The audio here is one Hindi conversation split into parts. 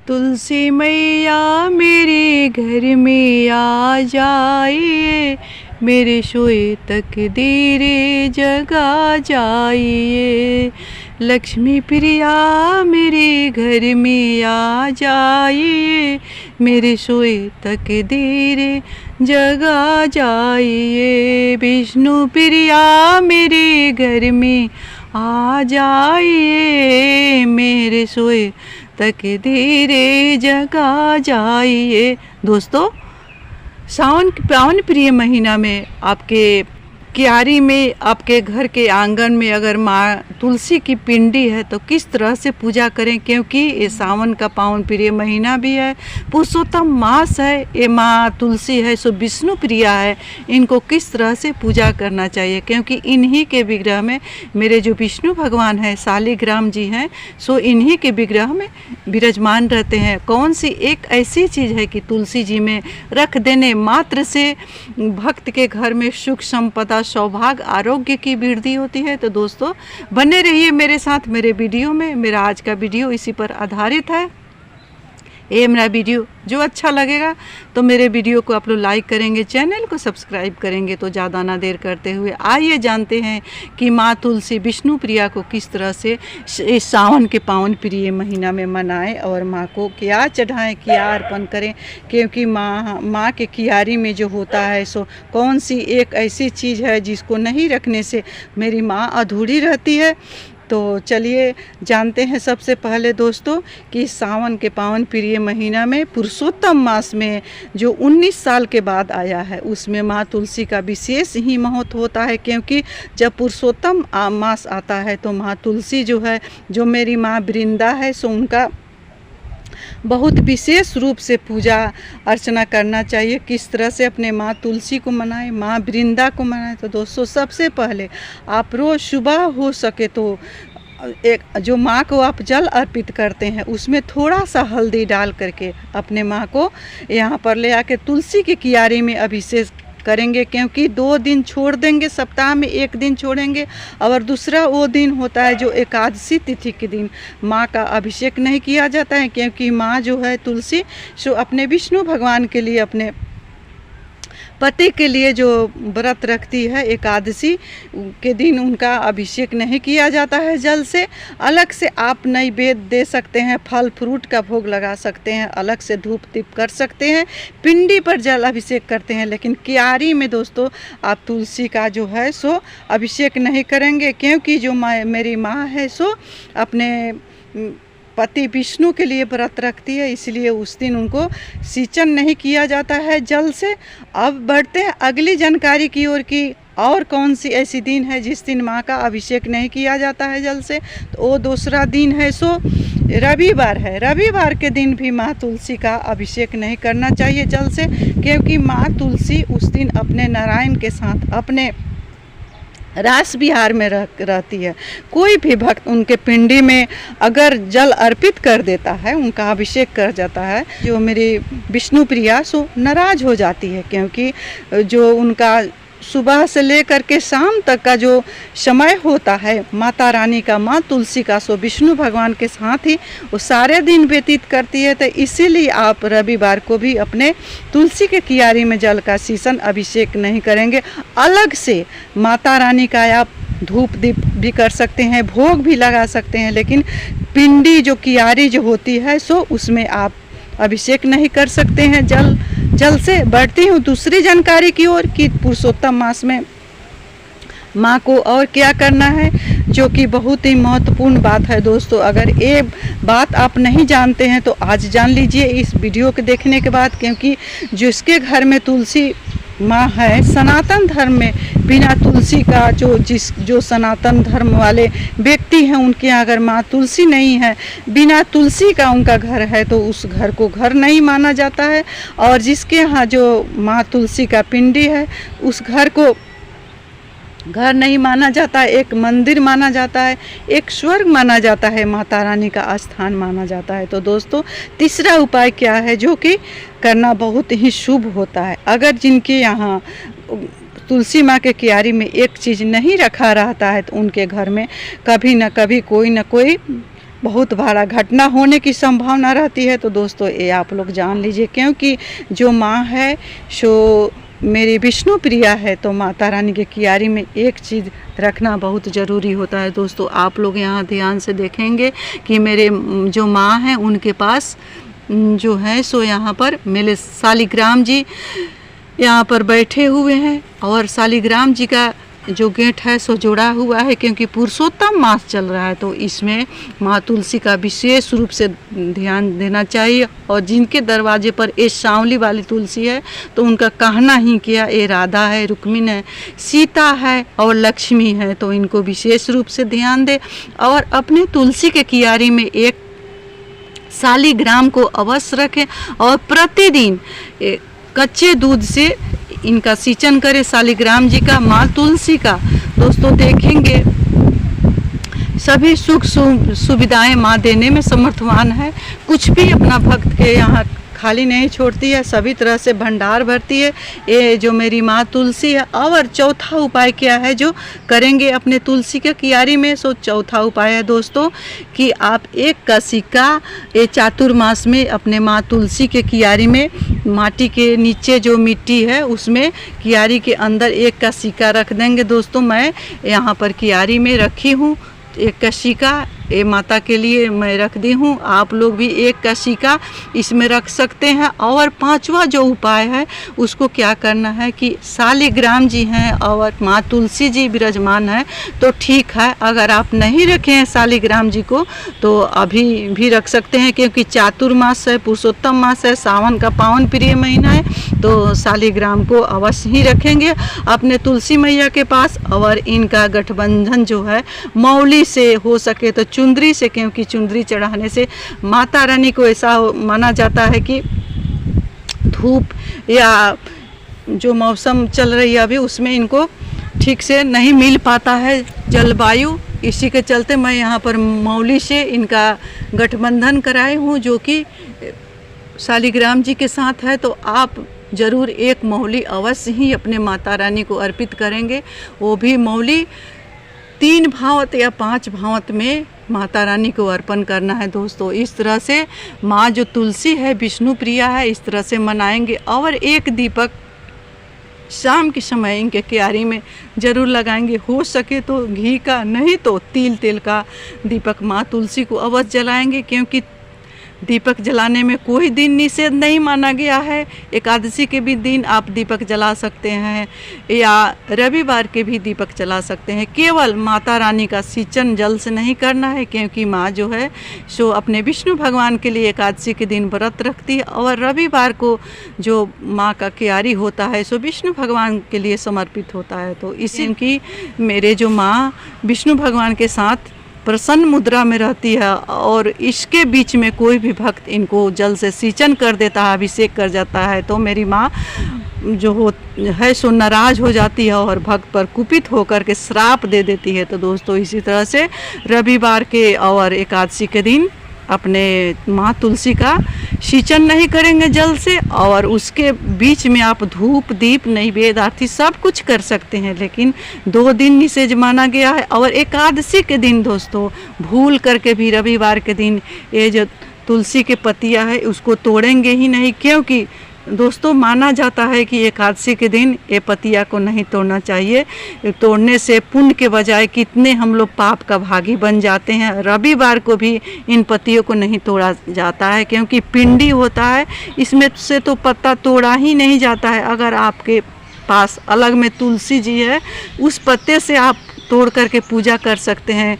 तुलसी मैया मेरे घर में आ जाइए, मेरे सोए तकदीरे जगा जाइए। लक्ष्मी प्रिया मेरे घर में आ जाइए, मेरे सोए तकदीरे जगा जाइए। विष्णु प्रिया मेरे घर में आ जाइए, मेरे सोए तकदीरे जगा जाइए। दोस्तों, सावन के पावन प्रिय महीना में आपके क्यारी में, आपके घर के आंगन में अगर माँ तुलसी की पिंडी है तो किस तरह से पूजा करें, क्योंकि ये सावन का पावन प्रिय महीना भी है, पुरुषोत्तम मास है। ये माँ तुलसी है सो विष्णु प्रिया है, इनको किस तरह से पूजा करना चाहिए, क्योंकि इन्हीं के विग्रह में मेरे जो विष्णु भगवान है शालिग्राम जी हैं, सो इन्हीं के विग्रह में विराजमान रहते हैं। कौन सी एक ऐसी चीज़ है कि तुलसी जी में रख देने मात्र से भक्त के घर में सुख संपदा सौभाग्य आरोग्य की वृद्धि होती है। तो दोस्तों, बने रहिए मेरे साथ मेरे वीडियो में। मेरा आज का वीडियो इसी पर आधारित है। ये मेरा वीडियो जो अच्छा लगेगा तो मेरे वीडियो को आप लोग लाइक करेंगे, चैनल को सब्सक्राइब करेंगे। तो ज़्यादा ना देर करते हुए आइए जानते हैं कि माँ तुलसी विष्णु प्रिया को किस तरह से इस सावन के पावन प्रिय महीना में मनाएं और माँ को क्या चढ़ाएं, क्या अर्पण करें, क्योंकि माँ के कियारी में जो होता है सो कौन सी एक ऐसी चीज़ है जिसको नहीं रखने से मेरी माँ अधूरी रहती है। तो चलिए जानते हैं सबसे पहले दोस्तों कि सावन के पावन प्रिय महीना में पुरुषोत्तम मास में जो 19 साल के बाद आया है उसमें माँ तुलसी का विशेष ही महत्व होता है, क्योंकि जब पुरुषोत्तम मास आता है तो माँ तुलसी जो है, जो मेरी माँ वृंदा है, सो उनका बहुत विशेष रूप से पूजा अर्चना करना चाहिए। किस तरह से अपने माँ तुलसी को मनाएं, माँ वृंदा को मनाएं। तो दोस्तों, सबसे पहले आप रोज़ सुबह हो सके तो एक जो माँ को आप जल अर्पित करते हैं उसमें थोड़ा सा हल्दी डाल करके अपने माँ को यहाँ पर ले आके तुलसी की कियारी में अभिषेक करेंगे, क्योंकि 2 दिन छोड़ देंगे, सप्ताह में 1 दिन छोड़ेंगे। और दूसरा वो दिन होता है जो एकादशी तिथि के दिन माँ का अभिषेक नहीं किया जाता है, क्योंकि माँ जो है तुलसी सो अपने विष्णु भगवान के लिए, अपने पति के लिए जो व्रत रखती है एकादशी के दिन उनका अभिषेक नहीं किया जाता है जल से। अलग से आप नैवेद्य दे सकते हैं, फल फ्रूट का भोग लगा सकते हैं, अलग से धूप दीप कर सकते हैं, पिंडी पर जल अभिषेक करते हैं। लेकिन क्यारी में दोस्तों आप तुलसी का जो है सो अभिषेक नहीं करेंगे, क्योंकि जो मेरी माँ है सो अपने पति विष्णु के लिए व्रत रखती है, इसलिए उस दिन उनको सिंचन नहीं किया जाता है जल से। अब बढ़ते हैं अगली जानकारी की ओर कि और कौन सी ऐसी दिन है जिस दिन माँ का अभिषेक नहीं किया जाता है जल से। तो वो दूसरा दिन है सो रविवार है। रविवार के दिन भी माँ तुलसी का अभिषेक नहीं करना चाहिए जल से, क्योंकि माँ तुलसी उस दिन अपने नारायण के साथ अपने रास विहार में रहती है। कोई भी भक्त उनके पिंडी में अगर जल अर्पित कर देता है, उनका अभिषेक कर जाता है, जो मेरी विष्णु प्रिया सो नाराज हो जाती है, क्योंकि जो उनका सुबह से लेकर के शाम तक का जो समय होता है माता रानी का, माँ तुलसी का, सो विष्णु भगवान के साथ ही वो सारे दिन व्यतीत करती है। तो इसीलिए आप रविवार को भी अपने तुलसी के कियारी में जल का सींचन अभिषेक नहीं करेंगे। अलग से माता रानी का आप धूप दीप भी कर सकते हैं, भोग भी लगा सकते हैं, लेकिन पिंडी जो कियारी जो होती है सो उसमें आप अभिषेक नहीं कर सकते हैं जल से। बढ़ती हूँ दूसरी जानकारी की ओर कि पुरुषोत्तम मास में माँ को और क्या करना है, जो कि बहुत ही महत्वपूर्ण बात है दोस्तों। अगर ये बात आप नहीं जानते हैं तो आज जान लीजिए इस वीडियो के देखने के बाद, क्योंकि जिसके घर में तुलसी माँ है, सनातन धर्म में बिना तुलसी का जो सनातन धर्म वाले व्यक्ति हैं उनके यहाँ अगर माँ तुलसी नहीं है, बिना तुलसी का उनका घर है, तो उस घर को घर नहीं माना जाता है। और जिसके यहाँ जो माँ तुलसी का पिंडी है उस घर को घर नहीं माना जाता है, एक मंदिर माना जाता है, एक स्वर्ग माना जाता है, माता रानी का स्थान माना जाता है। तो दोस्तों, तीसरा उपाय क्या है जो कि करना बहुत ही शुभ होता है। अगर जिनके यहाँ तुलसी माँ के क्यारी में एक चीज़ नहीं रखा रहता है तो उनके घर में कभी न कभी कोई न कोई बहुत बड़ा घटना होने की संभावना रहती है। तो दोस्तों ये आप लोग जान लीजिए, क्योंकि जो माँ है सो मेरी विष्णु प्रिया है, तो माता रानी के कियारी में एक चीज़ रखना बहुत ज़रूरी होता है। दोस्तों आप लोग यहाँ ध्यान से देखेंगे कि मेरे जो माँ हैं उनके पास जो है सो यहाँ पर मेरे शालिग्राम जी यहाँ पर बैठे हुए हैं, और शालिग्राम जी का जो गेट है सो जुड़ा हुआ है, क्योंकि पुरुषोत्तम मास चल रहा है। तो इसमें माँ तुलसी का विशेष रूप से ध्यान देना चाहिए। और जिनके दरवाजे पर ये सांवली वाली तुलसी है तो उनका कहना ही क्या, ये राधा है, रुक्मिणी है, सीता है और लक्ष्मी है, तो इनको विशेष रूप से ध्यान दे। और अपने तुलसी के कियारी में एक शालिग्राम को अवश्य रखें, और प्रतिदिन कच्चे दूध से इनका सिंचन करें, शालिग्राम जी का, माँ तुलसी का। दोस्तों देखेंगे सभी सुख सुविधाएं माँ देने में समर्थवान है, कुछ भी अपना भक्त के यहाँ खाली नहीं छोड़ती है, सभी तरह से भंडार भरती है ये जो मेरी माँ तुलसी है। और चौथा उपाय क्या है जो करेंगे अपने तुलसी के कियारी में, सो चौथा उपाय है दोस्तों कि आप एक का सिक्का ये चातुर्मास में अपने माँ तुलसी के कियारी में, माटी के नीचे जो मिट्टी है उसमें कियारी के अंदर एक का सिक्का रख देंगे। दोस्तों मैं यहाँ पर कियारी में रखी हूँ एक का सिक्का, ये माता के लिए मैं रख दी हूँ, आप लोग भी एक का सिक्का इसमें रख सकते हैं। और पांचवा जो उपाय है उसको क्या करना है कि शालिग्राम जी हैं और माँ तुलसी जी विराजमान है तो ठीक है, अगर आप नहीं रखे हैं शालिग्राम जी को तो अभी भी रख सकते हैं, क्योंकि चातुर्मास है, पुरुषोत्तम मास है, सावन का पावन प्रिय महीना है, तो शालिग्राम को अवश्य ही रखेंगे अपने तुलसी मैया के पास। और इनका गठबंधन जो है मौली से हो सके तो चुंदरी से, क्योंकि चुंदरी चढ़ाने से माता रानी को ऐसा माना जाता है कि धूप या जो मौसम चल रही है अभी उसमें इनको ठीक से नहीं मिल पाता है जलवायु, इसी के चलते मैं यहाँ पर मौली से इनका गठबंधन कराई हूँ जो कि शालिग्राम जी के साथ है। तो आप ज़रूर एक मौली अवश्य ही अपने माता रानी को अर्पित करेंगे, वो भी मौली 3 भावत या 5 भावत में माता रानी को अर्पण करना है। दोस्तों इस तरह से माँ जो तुलसी है विष्णु प्रिया है, इस तरह से मनाएंगे। और एक दीपक शाम के समय इनके क्यारी में ज़रूर लगाएंगे, हो सके तो घी का, नहीं तो तिल तेल का दीपक माँ तुलसी को अवश्य जलाएंगे, क्योंकि दीपक जलाने में कोई दिन निषेध नहीं माना गया है। एकादशी के भी दिन आप दीपक जला सकते हैं या रविवार के भी दीपक जला सकते हैं। केवल माता रानी का सिंचन जल से नहीं करना है, क्योंकि माँ जो है सो अपने विष्णु भगवान के लिए एकादशी के दिन व्रत रखती है, और रविवार को जो माँ का क्यारी होता है सो विष्णु भगवान के लिए समर्पित होता है। तो इसी की मेरे जो माँ विष्णु भगवान के साथ प्रसन्न मुद्रा में रहती है, और इसके बीच में कोई भी भक्त इनको जल से सिंचन कर देता है, अभिषेक कर जाता है, तो मेरी माँ जो है सो नाराज हो जाती है और भक्त पर कुपित होकर के श्राप दे देती है। तो दोस्तों इसी तरह से रविवार के और एकादशी के दिन अपने माँ तुलसी का सिंचन नहीं करेंगे जल से, और उसके बीच में आप धूप दीप नैवेद्य आरती सब कुछ कर सकते हैं, लेकिन 2 दिन निषेध माना गया है। और एकादशी के दिन दोस्तों भूल करके भी रविवार के दिन ये जो तुलसी के पत्तियां है उसको तोड़ेंगे ही नहीं, क्योंकि दोस्तों माना जाता है कि एकादशी के दिन ये पत्तियाँ को नहीं तोड़ना चाहिए, तोड़ने से पुण्य के बजाय कितने हम लोग पाप का भागी बन जाते हैं। रविवार को भी इन पत्तियों को नहीं तोड़ा जाता है, क्योंकि पिंडी होता है, इसमें से तो पत्ता तोड़ा ही नहीं जाता है। अगर आपके पास अलग में तुलसी जी है उस पत्ते से आप तोड़ करके पूजा कर सकते हैं,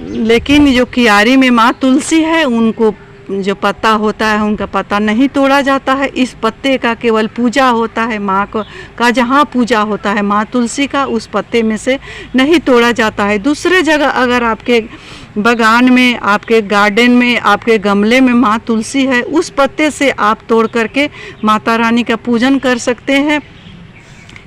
लेकिन जो कियारी में माँ तुलसी है उनको जो पत्ता होता है उनका पत्ता नहीं तोड़ा जाता है, इस पत्ते का केवल पूजा होता है माँ का जहाँ पूजा होता है माँ तुलसी का, उस पत्ते में से नहीं तोड़ा जाता है। दूसरे जगह अगर आपके बागान में, आपके गार्डन में, आपके गमले में माँ तुलसी है, उस पत्ते से आप तोड़ करके माता रानी का पूजन कर सकते हैं,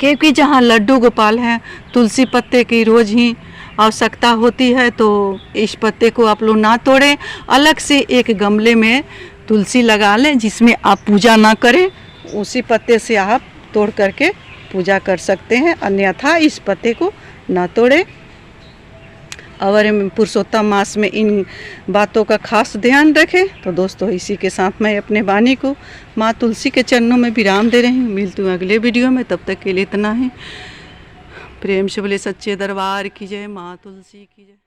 क्योंकि जहाँ लड्डू गोपाल हैं तुलसी पत्ते की रोज़ ही आवश्यकता होती है, तो इस पत्ते को आप लोग ना तोड़ें, अलग से एक गमले में तुलसी लगा लें जिसमें आप पूजा ना करें, उसी पत्ते से आप तोड़ करके पूजा कर सकते हैं, अन्यथा इस पत्ते को ना तोड़ें। और पुरुषोत्तम मास में इन बातों का खास ध्यान रखें। तो दोस्तों इसी के साथ मैं अपने वाणी को माँ तुलसी के चरणों में विराम दे रही हूँ। मिलती हूँ अगले वीडियो में, तब तक के लिए इतना ही। प्रेम से बोले सच्चे दरबार की जय, माँ तुलसी की जय।